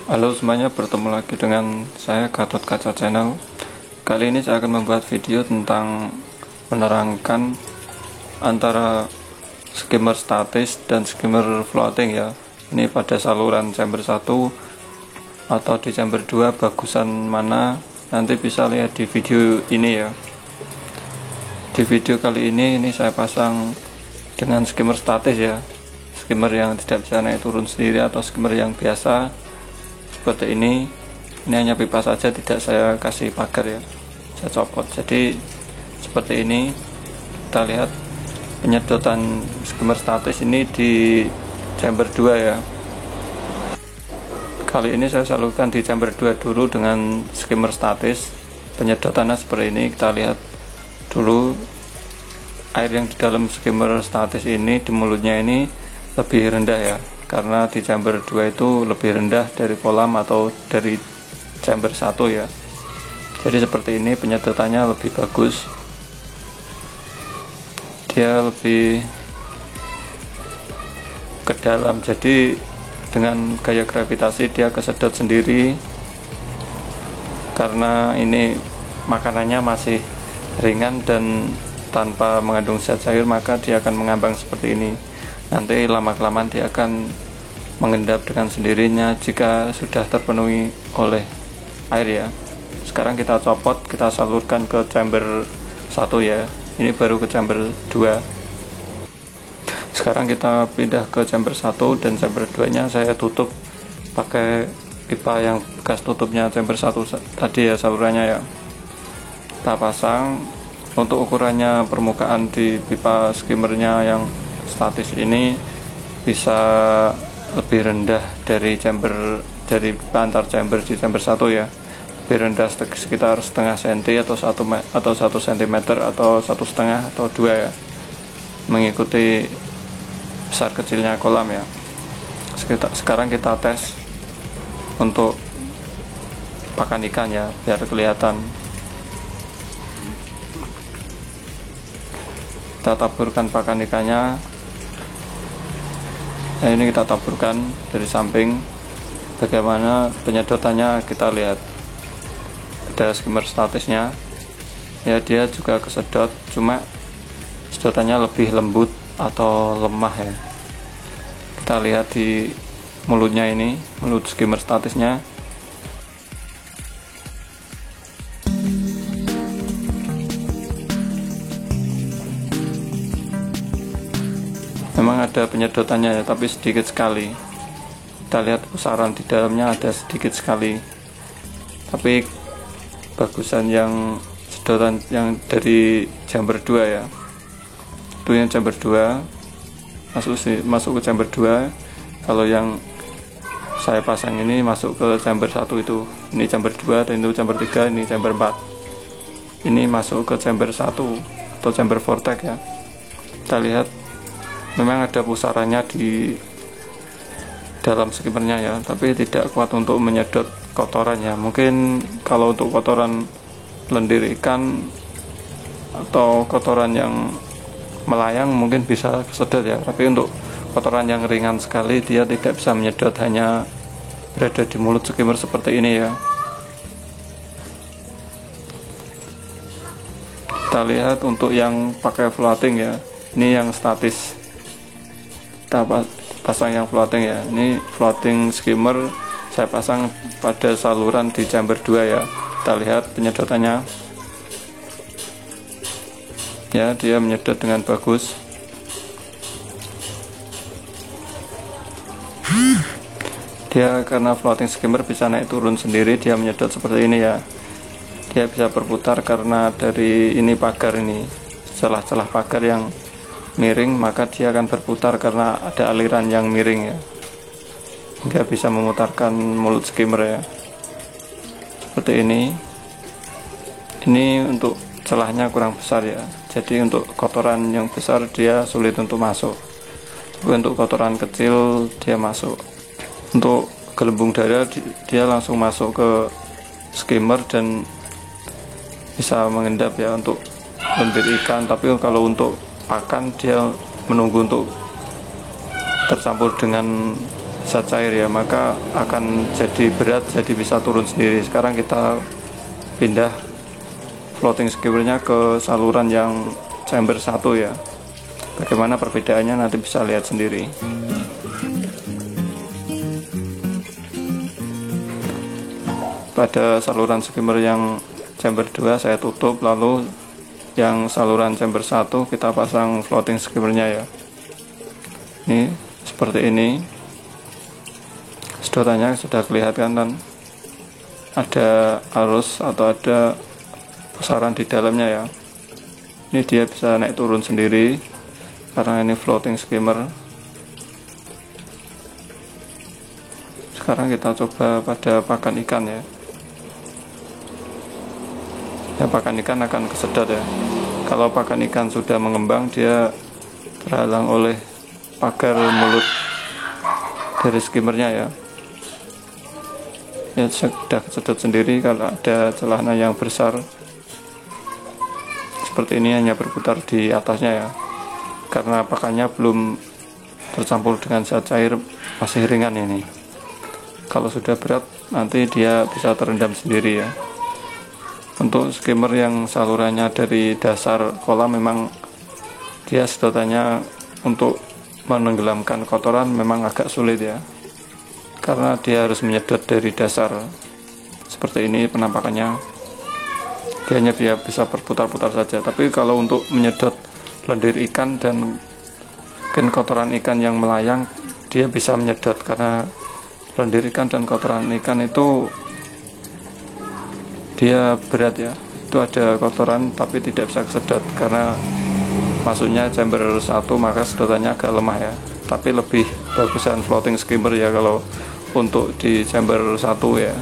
Halo semuanya, bertemu lagi dengan saya Gatot Kaca Channel. Kali ini saya akan membuat video tentang menerangkan antara skimmer statis dan skimmer floating ya. Ini pada saluran chamber 1 atau di chamber 2 bagusan mana, nanti bisa lihat di video ini ya. Di video kali ini saya pasang dengan skimmer statis ya, skimmer yang tidak bisa naik turun sendiri atau skimmer yang biasa seperti ini hanya pipa saja, tidak saya kasih pagar ya, saya copot. Jadi seperti ini, kita lihat penyedotan skimmer statis ini di chamber 2 ya. Kali ini saya salurkan di chamber 2 dulu dengan skimmer statis. Penyedotannya seperti ini, kita lihat dulu air yang di dalam skimmer statis ini, di mulutnya ini lebih rendah ya, karena di chamber 2 itu lebih rendah dari kolam atau dari chamber 1 ya. Jadi seperti ini penyedotannya lebih bagus, dia lebih ke dalam, jadi dengan gaya gravitasi dia kesedot sendiri. Karena ini makanannya masih ringan dan tanpa mengandung zat cair, maka dia akan mengambang seperti ini. Nanti lama-kelamaan dia akan mengendap dengan sendirinya jika sudah terpenuhi oleh air ya. Sekarang kita copot, kita salurkan ke chamber 1 ya. Ini baru ke chamber 2. Sekarang kita pindah ke chamber 1, dan chamber 2 nya saya tutup pakai pipa yang bekas tutupnya chamber 1 tadi ya, salurannya ya. Kita pasang. Untuk ukurannya permukaan di pipa skimmernya yang statis ini bisa lebih rendah dari antar chamber di chamber 1 ya. Lebih rendah sekitar setengah senti atau 1 cm atau 1,5 atau 2 ya, mengikuti besar kecilnya kolam ya. Sekarang kita tes untuk pakan ikan ya, biar kelihatan. Kita taburkan pakan ikannya. Nah, ini kita taburkan dari samping. Bagaimana penyedotannya kita lihat. Ada skimmer statisnya ya, dia juga kesedot, cuma sedotannya lebih lembut atau lemah ya. Kita lihat di mulutnya ini, mulut skimmer statisnya. Memang ada penyedotannya ya, tapi sedikit sekali. Kita lihat pusaran di dalamnya ada sedikit sekali. Tapi bagusan yang sedotan yang dari chamber 2 ya. Itu yang chamber 2 masuk ke chamber 2. Kalau yang saya pasang ini masuk ke chamber 1 itu. Ini chamber 2, dan itu chamber 3, ini chamber 4. Ini masuk ke chamber 1 atau chamber vortex ya. Kita lihat memang ada pusarannya di dalam skimmernya ya, tapi tidak kuat untuk menyedot kotorannya. Mungkin kalau untuk kotoran lendir ikan atau kotoran yang melayang mungkin bisa kesedot ya, tapi untuk kotoran yang ringan sekali dia tidak bisa menyedot, hanya berada di mulut skimmer seperti ini ya. Kita lihat untuk yang pakai floating ya, ini yang statis. Kita pasang yang floating ya. Ini floating skimmer saya pasang pada saluran di chamber 2 ya. Kita lihat penyedotannya ya, dia menyedot dengan bagus. Dia karena floating skimmer bisa naik turun sendiri, dia menyedot seperti ini ya. Dia bisa berputar karena dari ini pagar ini, celah-celah pagar yang miring, maka dia akan berputar karena ada aliran yang miring ya, hingga bisa memutarkan mulut skimmer ya. Seperti ini. Ini untuk celahnya kurang besar ya, jadi untuk kotoran yang besar dia sulit untuk masuk, tapi untuk kotoran kecil dia masuk. Untuk gelembung darah dia langsung masuk ke skimmer dan bisa mengendap ya untuk lendir ikan. Tapi kalau untuk pakan dia menunggu untuk tercampur dengan zat cair ya, maka akan jadi berat, jadi bisa turun sendiri. Sekarang kita pindah floating skimmernya ke saluran yang chamber 1 ya. Bagaimana perbedaannya nanti bisa lihat sendiri. Pada saluran skimmer yang chamber 2 saya tutup, lalu yang saluran chamber 1 kita pasang floating skimmernya ya. Ini seperti ini. Sedotannya sudah kelihatan kan, ada arus atau ada pusaran di dalamnya ya. Ini dia bisa naik turun sendiri karena ini floating skimmer. Sekarang kita coba pada pakan ikan ya. Pakan ikan akan kesedot ya. Kalau pakan ikan sudah mengembang, dia terhalang oleh pagar mulut dari skimmernya ya. Ya sudah kesedot sendiri kalau ada celana yang besar. Seperti ini hanya berputar di atasnya ya. Karena pakannya belum tercampur dengan zat cair, masih ringan ini. Kalau sudah berat, nanti dia bisa terendam sendiri ya. Untuk skimmer yang salurannya dari dasar kolam, memang dia sedotannya untuk menenggelamkan kotoran memang agak sulit ya, karena dia harus menyedot dari dasar. Seperti ini penampakannya, dia hanya bisa berputar-putar saja. Tapi kalau untuk menyedot lendir ikan dan mungkin kotoran ikan yang melayang, dia bisa menyedot, karena lendir ikan dan kotoran ikan itu dia berat ya. Itu ada kotoran tapi tidak bisa kesedot karena masuknya chamber 1, maka sedotannya agak lemah ya. Tapi lebih bagusan floating skimmer ya kalau untuk di chamber 1 ya,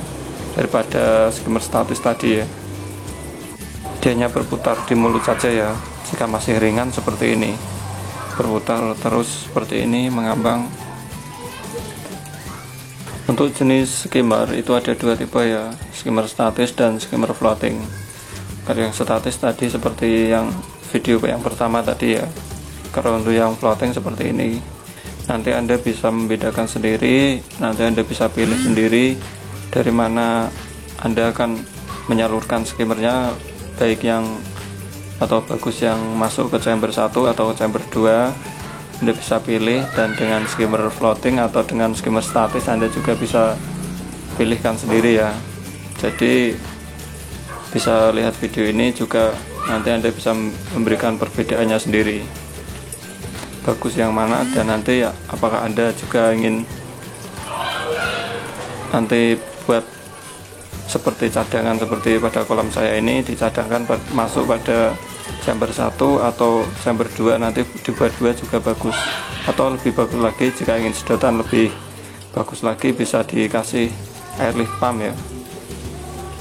daripada skimmer statis tadi ya. Dia hanya berputar di mulut saja ya. Jika masih ringan seperti ini, berputar terus seperti ini, mengambang. Untuk jenis skimmer itu ada 2 tipe ya, skimmer statis dan skimmer floating. Kalau yang statis tadi seperti yang video yang pertama tadi ya. Kalau untuk yang floating seperti ini, nanti Anda bisa membedakan sendiri, nanti Anda bisa pilih sendiri dari mana Anda akan menyalurkan skimmernya, baik yang atau bagus yang masuk ke chamber 1 atau chamber 2. Anda bisa pilih, dan dengan skimmer floating atau dengan skimmer statis Anda juga bisa pilihkan sendiri ya. Jadi bisa lihat video ini juga, nanti Anda bisa memberikan perbedaannya sendiri, bagus yang mana. Dan nanti ya, apakah Anda juga ingin nanti buat seperti cadangan seperti pada kolam saya ini, dicadangkan masuk pada chamber 1 atau chamber 2, nanti dibuat 2 juga bagus. Atau lebih bagus lagi, jika ingin sedotan lebih bagus lagi, bisa dikasih air lift pump ya,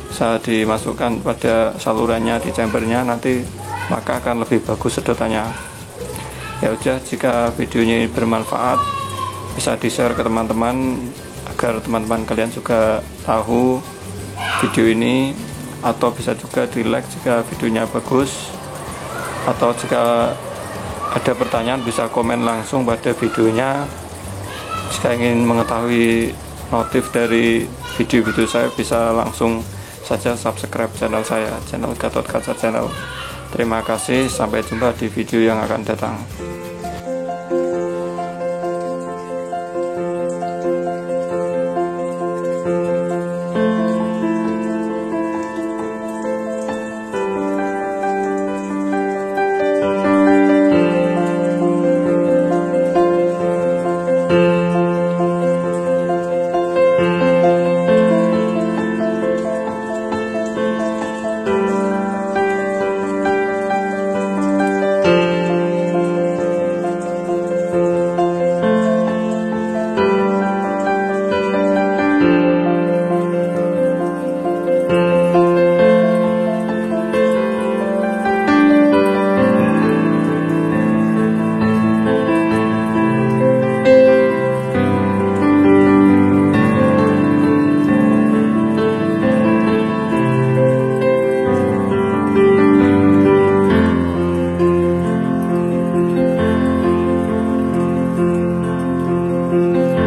bisa dimasukkan pada salurannya di chambernya, nanti maka akan lebih bagus sedotannya. Ya udah, jika videonya ini bermanfaat, bisa di share ke teman-teman agar teman-teman kalian juga tahu video ini, atau bisa juga di like jika videonya bagus, atau jika ada pertanyaan bisa komen langsung pada videonya. Jika ingin mengetahui notif dari video-video saya, bisa langsung saja subscribe channel saya, channel Gatot Kaca Channel. Terima kasih, sampai jumpa di video yang akan datang.